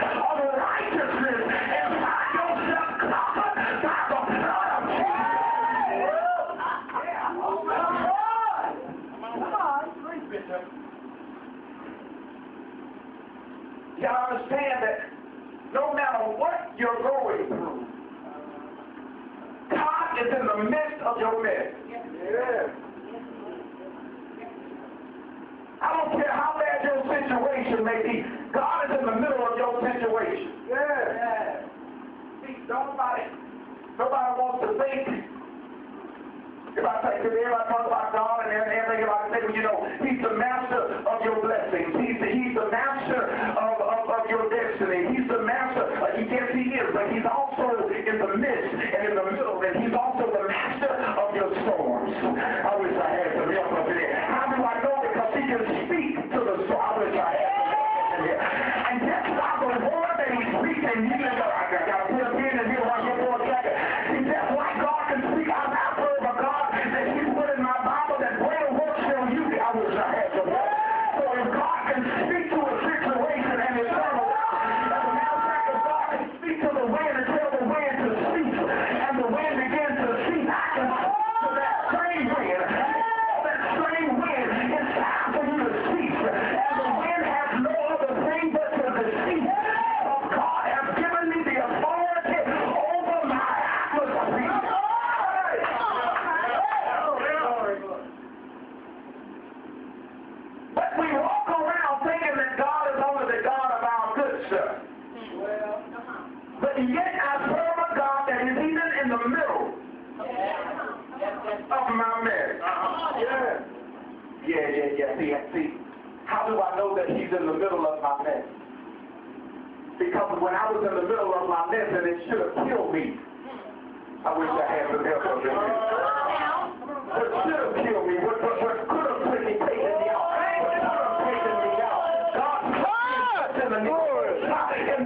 weight of righteousness and find yourself covered by the blood of Jesus. You understand that no matter what you're going through, God is in the midst of your mess. I don't care how bad your situation may be, God is in the middle of your situation. See, nobody wants to think. If I talk about God and everything, if I say, well, you know, He's the master of your blessings. He's the master of your destiny. He's the master. Yes, He is, but He's also in the midst and in the middle, and He's also the master of your storms. I wish I had some help up in there. How do I know? Because He can speak to the storm. I wish I had some help in there. And that's why the word that He's speaking, you know, I got to put a pin in here while you're going jacket. See, that's why God can speak. I'm not for God. That He's put in my Bible that greater works shall you do. I wish I had some help. So if God can speak to a situation and it's turn around, as a matter of fact, if God can speak to the wind and tell the wind to cease, and the wind begins to cease, I can speak to that same wind. That same wind, it's time for you to cease. And the wind has no other thing but to deceive. But God has given me the authority over my atmosphere. But we walk around thinking that God is only the God of our good stuff. But yet I serve a God that is even in the middle of my mess. See, how do I know that He's in the middle of my mess? Because when I was in the middle of my mess and it should have killed me, I wish I had some help up in there. What should have killed me, what could have taken me out, what could have taken me out. God in the middle and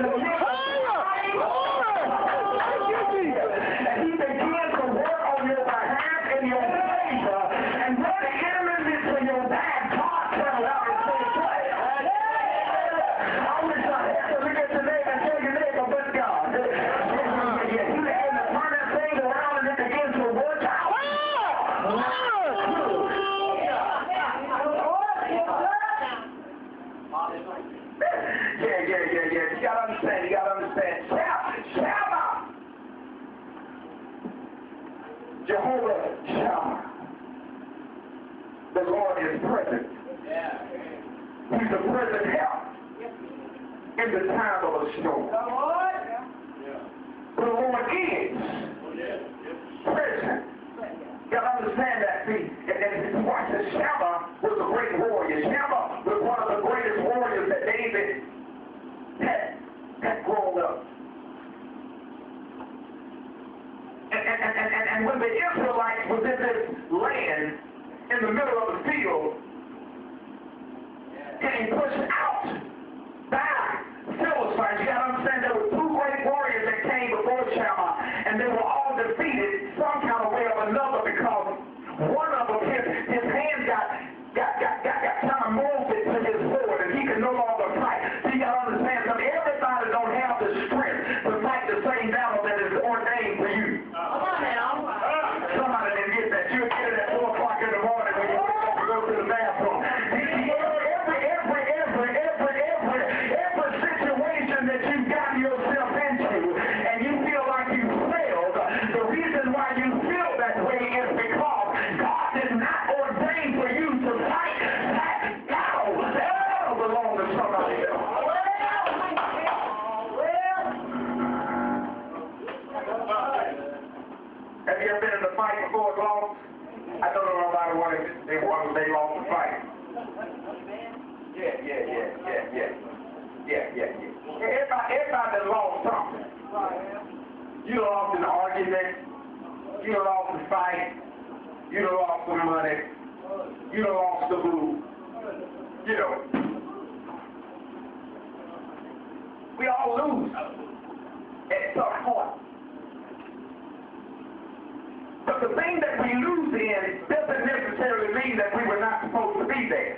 He began to work on your behalf and your favor. And when the enemy is for your back, God turned out and said, I wish I had to look at your neighbor and tell your neighbor, but God. He began to turn that thing around and it began to work out. Yeah. You gotta understand. Shammah. Jehovah Shammah. The Lord is present. He's a present help in the time of a storm. The Lord is present. You gotta understand that. See, and watch this. Shammah was a great warrior. Shammah was one of the greatest warriors that David had grown up. And when the Israelites was in this land, in the middle of the field, getting pushed out by Philistines, you got to understand there were two great warriors that came before Shammah, and they were all defeated some kind of way or another because one of them, his hand got kind of molded to his sword, and he could no longer fight. So you got to understand something. Everybody don't have the strength to fight the same battle that is ordained for you. Somebody didn't get that. You'll get it at 4 o'clock in the morning when you wake up to go to the bathroom. Every situation that you've gotten yourself into and you feel like you failed, the reason why you feel that way is because God did not ordain for you to fight that battle. That battle belongs to somebody else. Have you ever been in a fight before it lost? I don't know nobody wanted they lost the fight. Yeah. Everybody that lost something. You lost an argument. You lost the fight. You lost some money. You lost the boo. You know. We all lose at some point. But the thing that we lose in doesn't necessarily mean that we were not supposed to be there.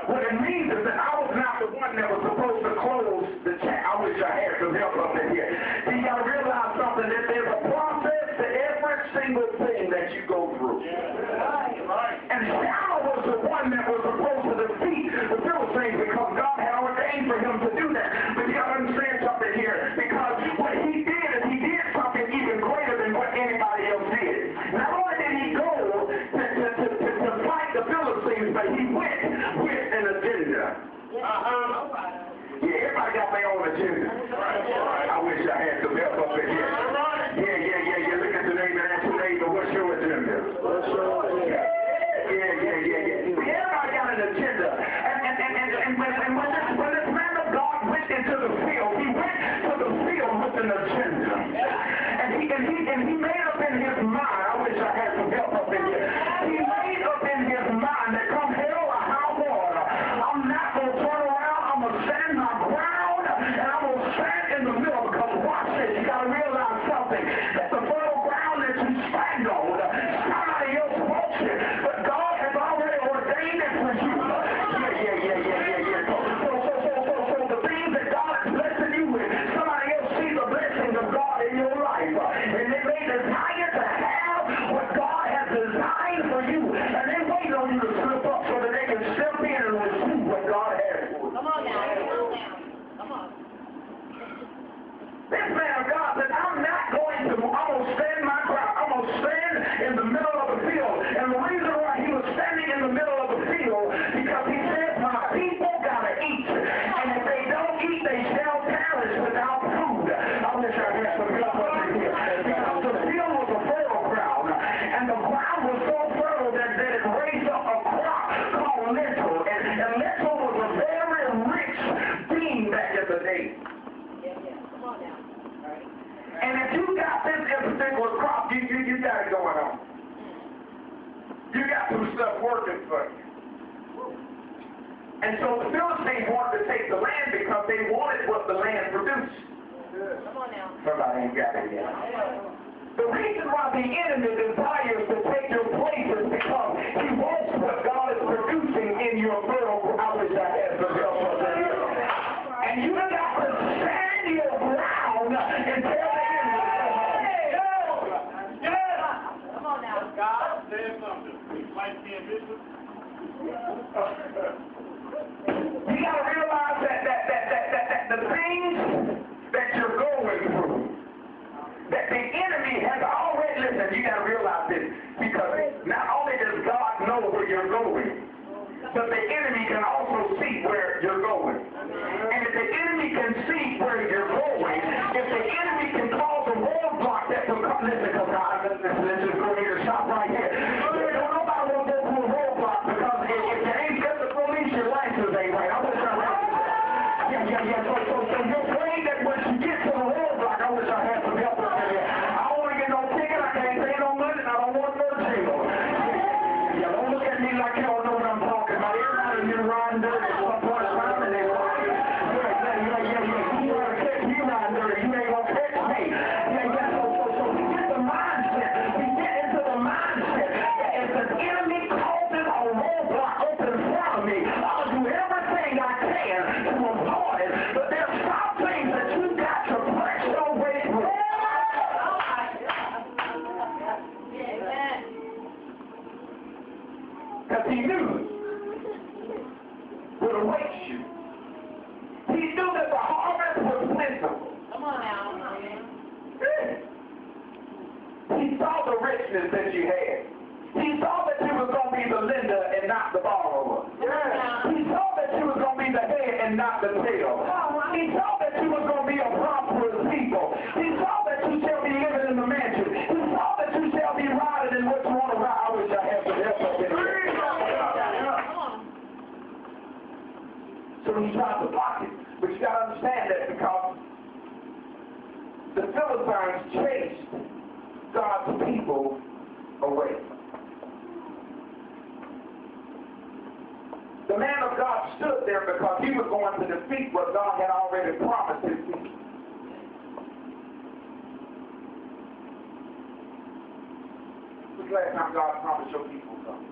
What it means is that I was not the one that was supposed to close the chat. I wish I had some help up in here. So you got to realize something, that there's a process to every single thing that you go through. And Shammah was the one that was supposed to defeat the Philistines because God had ordained for him to do that. But you got to understand something here, because what he did is he did something even greater than what anybody else did. Not only did he go to fight the Philistines, but he went with an agenda. Yeah, everybody got their own agenda. I wish I had some help up in here. Yeah. Look at the neighbor and ask your neighbor, what's your agenda? Yeah. Everybody got an agenda. And when this man of God went into the field, he went to the field with an agenda. And he made up in his mind, I wish I had some help up in here. He made up in his mind that come hell or high water, I'm not going to turn around, I'm going to stand my ground, and I'm going to stand in the middle, because watch this, you got to realize something, that the fertile ground that you stand on, somebody else wants it, but God has already ordained it for you. Yeah. So the things that God is blessing you with, somebody else sees the blessings of God in your life, and they desire to have what God has designed for you, and they wait on you to slip up so that they can step in and receive what God has for you. Come on now. This man of God said, I'm going to stand my ground. I'm going to stand in the middle of the field. And the reason why he was standing in the middle of the field, because he said, my people got to eat. And if they don't eat, they shall perish without food. I wish I had some help up in here. Because the field was a fertile ground. And the ground was so fertile that it raised up a crop called lentil. And lentil was a very rich bean back in the day. Come on now. And if you got this particular crop, you got it going on. You got some stuff working for you. And so the Philistines wanted to take the land because they wanted what the land produced. Come on now. Somebody ain't got it yet. The reason why the enemy desires to take your place is because he wants what God is producing in your fertile. I wish I had some help up there. And you got to stand your ground and tell the enemy. Come on now. God said something. Might be a business. You got to realize that the things that you're going through, that the enemy has already, listen, you got to realize this, because not only does God know where you're going, but the enemy can also see where you're going. And if the enemy can see where you're going, if the enemy can cause a roadblock that will come, listen, because let's just go here and stop right here. Nobody will go through a roadblock, because if you ain't got the police, your license ain't right. I wish I had yeah. So you're afraid that once you get to the roadblock, I wish I had some help up there. I don't want to get no ticket, I can't pay no money, and I don't want no jail. Yeah, don't look at me like you don't know what I'm talking about. Everybody in here riding dirty at some point in time, and they lie. Yeah. You want to catch me riding dirty, you ain't gonna catch me. Yeah. So we get the mindset. We get into the mindset that if the enemy causes a roadblock open in front of me, I'll do everything I can to avoid it. But there's some things that you got to press your way through. Because he knew would await you. He knew that the harvest was plentiful. Come on now. He saw the richness that you had. He saw that you was going to be the lender and not the borrower. He saw that you was going to be the head and not the tail. He saw that you was going to be a prosperous people. He saw that you shall be living in the mansion. He saw that you shall be riding in what you want to ride. I wish I had some help up in here. So he tried to block it. But you got to understand that, because the Philistines chased God's people away. The man of God stood there because he was going to defeat what God had already promised his people. When's the last time God promised your people something?